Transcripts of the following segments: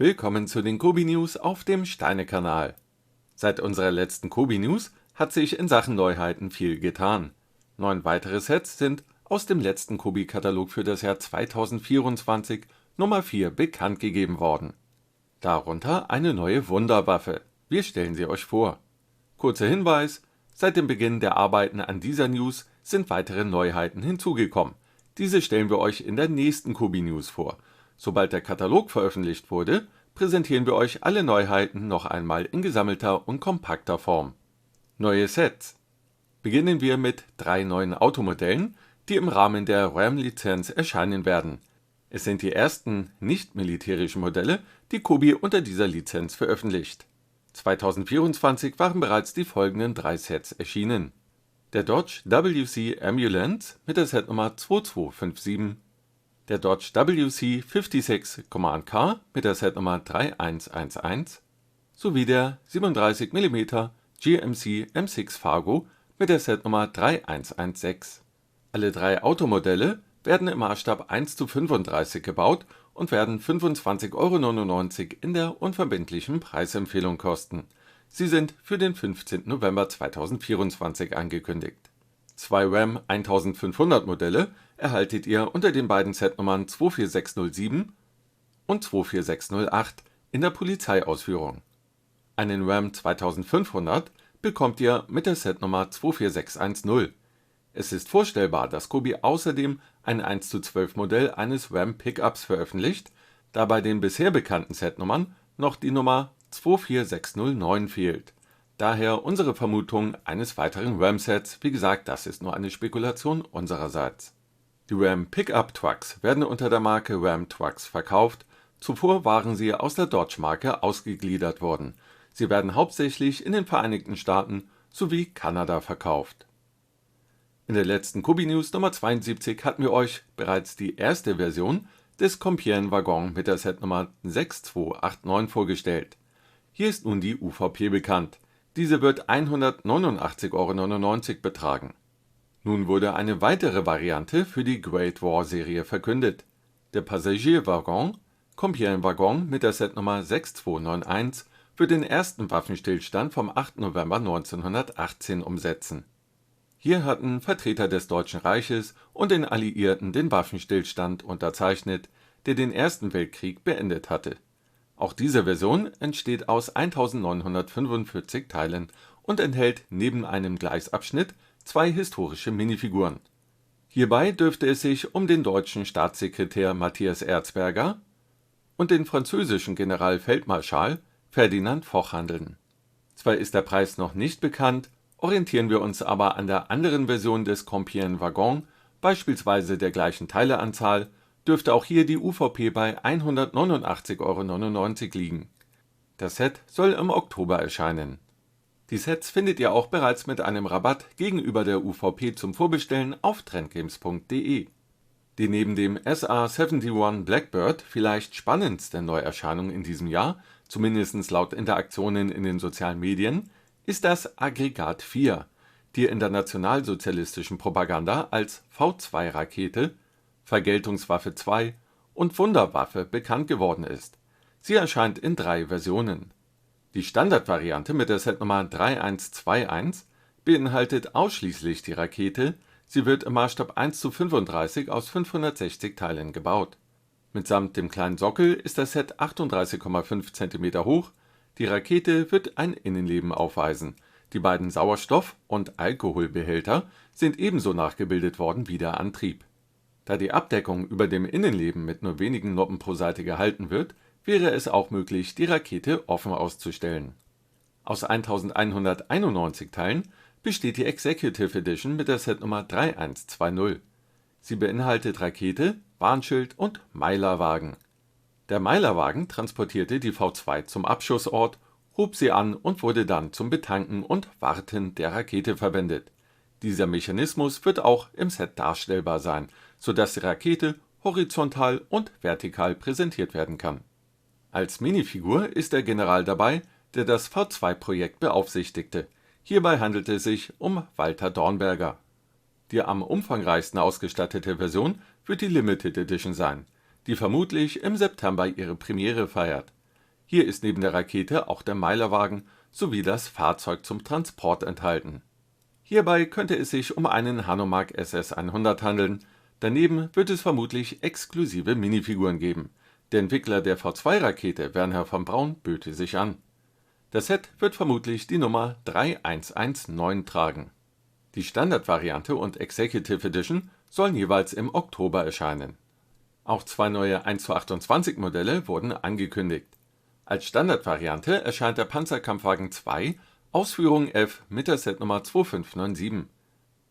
Willkommen zu den Kobi News auf dem Steine-Kanal. Seit unserer letzten Kobi News hat sich in Sachen Neuheiten viel getan. 9 weitere Sets sind aus dem letzten Kobi-Katalog für das Jahr 2024 Nummer 4 bekannt gegeben worden. Darunter eine neue Wunderwaffe. Wir stellen sie euch vor. Kurzer Hinweis: Seit dem Beginn der Arbeiten an dieser News sind weitere Neuheiten hinzugekommen. Diese stellen wir euch in der nächsten Kobi News vor. Sobald der Katalog veröffentlicht wurde, präsentieren wir euch alle Neuheiten noch einmal in gesammelter und kompakter Form. Neue Sets. Beginnen wir mit 3 neuen Automodellen, die im Rahmen der RAM-Lizenz erscheinen werden. Es sind die ersten nicht-militärischen Modelle, die Kobi unter dieser Lizenz veröffentlicht. 2024 waren bereits die folgenden 3 Sets erschienen: der Dodge WC Ambulance mit der Setnummer 2257, der Dodge WC 56 Command Car mit der Setnummer 3111 sowie der 37 mm GMC M6 Fargo mit der Setnummer 3116. Alle 3 Automodelle werden im Maßstab 1:35 gebaut und werden 25,99 € in der unverbindlichen Preisempfehlung kosten. Sie sind für den 15. November 2024 angekündigt. 2 RAM 1500 Modelle erhaltet ihr unter den beiden Setnummern 24607 und 24608 in der Polizeiausführung. Einen RAM 2500 bekommt ihr mit der Setnummer 24610. Es ist vorstellbar, dass Kobi außerdem ein 1:12 Modell eines RAM Pickups veröffentlicht, da bei den bisher bekannten Setnummern noch die Nummer 24609 fehlt. Daher unsere Vermutung eines weiteren RAM-Sets. Wie gesagt, das ist nur eine Spekulation unsererseits. Die RAM Pickup Trucks werden unter der Marke Ram Trucks verkauft. Zuvor waren sie aus der Dodge-Marke ausgegliedert worden. Sie werden hauptsächlich in den Vereinigten Staaten sowie Kanada verkauft. In der letzten Kobi News Nummer 72 hatten wir euch bereits die erste Version des Compiègne Wagon mit der Setnummer 6289 vorgestellt. Hier ist nun die UVP bekannt. Diese wird 189,99 € betragen. Nun wurde eine weitere Variante für die Great War Serie verkündet. Der Passagierwaggon Compiègne Wagon mit der Setnummer 6291 wird den ersten Waffenstillstand vom 8. November 1918 umsetzen. Hier hatten Vertreter des Deutschen Reiches und den Alliierten den Waffenstillstand unterzeichnet, der den Ersten Weltkrieg beendet hatte. Auch diese Version entsteht aus 1945 Teilen und enthält neben einem Gleisabschnitt 2 historische Minifiguren. Hierbei dürfte es sich um den deutschen Staatssekretär Matthias Erzberger und den französischen Generalfeldmarschall Ferdinand Foch handeln. Zwar ist der Preis noch nicht bekannt, orientieren wir uns aber an der anderen Version des Compiègne Wagon, beispielsweise der gleichen Teileanzahl, dürfte auch hier die UVP bei 189,99 € liegen. Das Set soll im Oktober erscheinen. Die Sets findet ihr auch bereits mit einem Rabatt gegenüber der UVP zum Vorbestellen auf trendgames.de. Die neben dem SA71 Blackbird vielleicht spannendste Neuerscheinung in diesem Jahr, zumindest laut Interaktionen in den sozialen Medien, ist das Aggregat 4, die in der nationalsozialistischen Propaganda als V2-Rakete, Vergeltungswaffe 2 und Wunderwaffe bekannt geworden ist. Sie erscheint in 3 Versionen. Die Standardvariante mit der Setnummer 3121 beinhaltet ausschließlich die Rakete. Sie wird im Maßstab 1:35 aus 560 Teilen gebaut. Mitsamt dem kleinen Sockel ist das Set 38,5 cm hoch. Die Rakete wird ein Innenleben aufweisen. Die beiden Sauerstoff- und Alkoholbehälter sind ebenso nachgebildet worden wie der Antrieb. Da die Abdeckung über dem Innenleben mit nur wenigen Noppen pro Seite gehalten wird, wäre es auch möglich, die Rakete offen auszustellen. Aus 1191 Teilen besteht die Executive Edition mit der Setnummer 3120. Sie beinhaltet Rakete, Warnschild und Meilerwagen. Der Meilerwagen transportierte die V2 zum Abschussort, hob sie an und wurde dann zum Betanken und Warten der Rakete verwendet. Dieser Mechanismus wird auch im Set darstellbar sein, sodass die Rakete horizontal und vertikal präsentiert werden kann. Als Minifigur ist der General dabei, der das V2-Projekt beaufsichtigte. Hierbei handelt es sich um Walter Dornberger. Die am umfangreichsten ausgestattete Version wird die Limited Edition sein, die vermutlich im September ihre Premiere feiert. Hier ist neben der Rakete auch der Meilerwagen sowie das Fahrzeug zum Transport enthalten. Hierbei könnte es sich um einen Hanomag SS-100 handeln. Daneben wird es vermutlich exklusive Minifiguren geben. Der Entwickler der V2-Rakete, Wernher von Braun, böte sich an. Das Set wird vermutlich die Nummer 3119 tragen. Die Standardvariante und Executive Edition sollen jeweils im Oktober erscheinen. Auch 2 neue 1:28 Modelle wurden angekündigt. Als Standardvariante erscheint der Panzerkampfwagen 2, Ausführung F mit der Setnummer 2597.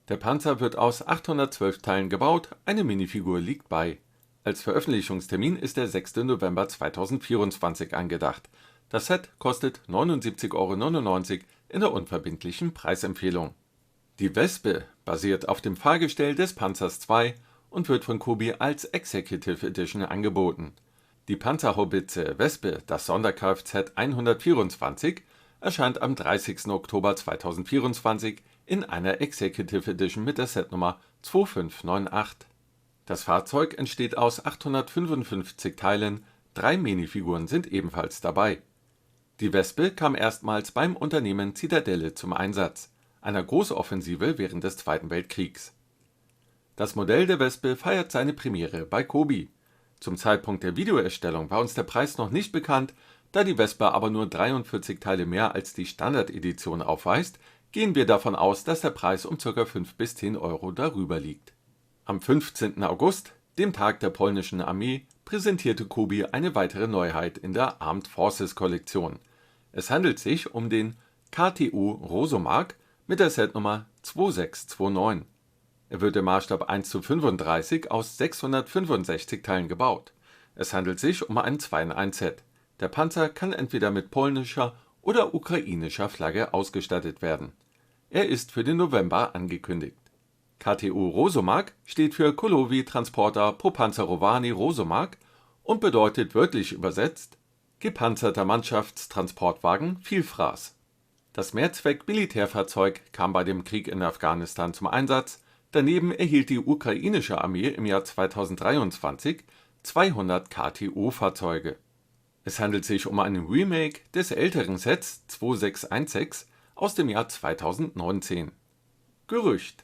Der Panzer wird aus 812 Teilen gebaut, eine Minifigur liegt bei. Als Veröffentlichungstermin ist der 6. November 2024 angedacht. Das Set kostet 79,99 € in der unverbindlichen Preisempfehlung. Die Wespe basiert auf dem Fahrgestell des Panzers 2 und wird von Kobi als Executive Edition angeboten. Die Panzerhaubitze Wespe, das Sonderkfz 124, erscheint am 30. Oktober 2024 in einer Executive Edition mit der Setnummer 2598. Das Fahrzeug entsteht aus 855 Teilen, 3 Minifiguren sind ebenfalls dabei. Die Wespe kam erstmals beim Unternehmen Zitadelle zum Einsatz, einer Großoffensive während des Zweiten Weltkriegs. Das Modell der Wespe feiert seine Premiere bei Kobi. Zum Zeitpunkt der Videoerstellung war uns der Preis noch nicht bekannt, da die Wespe aber nur 43 Teile mehr als die Standardedition aufweist, gehen wir davon aus, dass der Preis um ca. 5 bis 10 € darüber liegt. Am 15. August, dem Tag der polnischen Armee, präsentierte Kobi eine weitere Neuheit in der Armed Forces Kollektion. Es handelt sich um den KTU Rosomark mit der Setnummer 2629. Er wird im Maßstab 1:35 aus 665 Teilen gebaut. Es handelt sich um ein 2-in-1-Set. Der Panzer kann entweder mit polnischer oder ukrainischer Flagge ausgestattet werden. Er ist für den November angekündigt. KTU Rosomark steht für Kolowi Transporter Popanzerowany Rosomark und bedeutet wörtlich übersetzt gepanzerter Mannschaftstransportwagen Vielfraß. Das Mehrzweck-Militärfahrzeug kam bei dem Krieg in Afghanistan zum Einsatz. Daneben erhielt die ukrainische Armee im Jahr 2023 200 KTU-Fahrzeuge. Es handelt sich um ein Remake des älteren Sets 2616 aus dem Jahr 2019. Gerücht: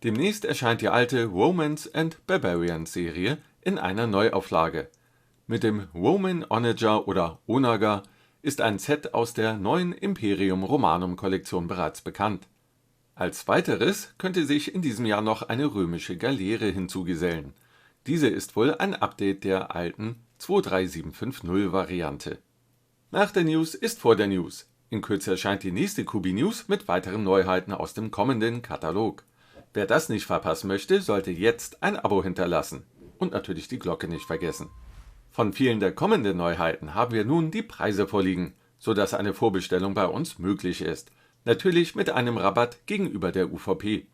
Demnächst erscheint die alte Romans and Barbarians Serie in einer Neuauflage. Mit dem Roman Onager oder Onager ist ein Set aus der neuen Imperium Romanum Kollektion bereits bekannt. Als weiteres könnte sich in diesem Jahr noch eine römische Galeere hinzugesellen. Diese ist wohl ein Update der alten 23750 Variante. Nach der News ist vor der News. In Kürze erscheint die nächste Kobi News mit weiteren Neuheiten aus dem kommenden Katalog. Wer das nicht verpassen möchte, sollte jetzt ein Abo hinterlassen. Und natürlich die Glocke nicht vergessen. Von vielen der kommenden Neuheiten haben wir nun die Preise vorliegen, sodass eine Vorbestellung bei uns möglich ist. Natürlich mit einem Rabatt gegenüber der UVP.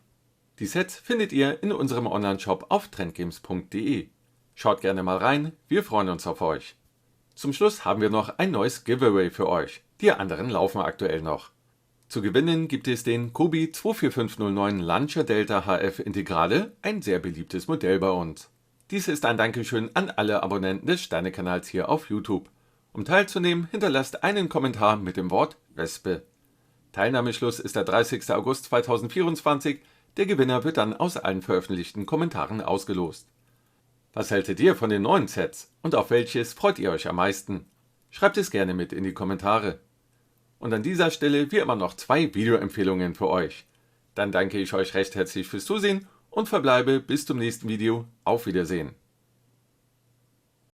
Die Sets findet ihr in unserem Onlineshop auf trendgames.de. Schaut gerne mal rein, wir freuen uns auf euch. Zum Schluss haben wir noch ein neues Giveaway für euch. Die anderen laufen aktuell noch. Zu gewinnen gibt es den Kobi 24509 Lancia Delta HF Integrale, ein sehr beliebtes Modell bei uns. Dies ist ein Dankeschön an alle Abonnenten des Sterne-Kanals hier auf YouTube. Um teilzunehmen, hinterlasst einen Kommentar mit dem Wort Wespe. Teilnahmeschluss ist der 30. August 2024. Der Gewinner wird dann aus allen veröffentlichten Kommentaren ausgelost. Was hältet ihr von den neuen Sets und auf welches freut ihr euch am meisten? Schreibt es gerne mit in die Kommentare. Und an dieser Stelle wie immer noch 2 Videoempfehlungen für euch. Dann danke ich euch recht herzlich fürs Zusehen und verbleibe bis zum nächsten Video. Auf Wiedersehen.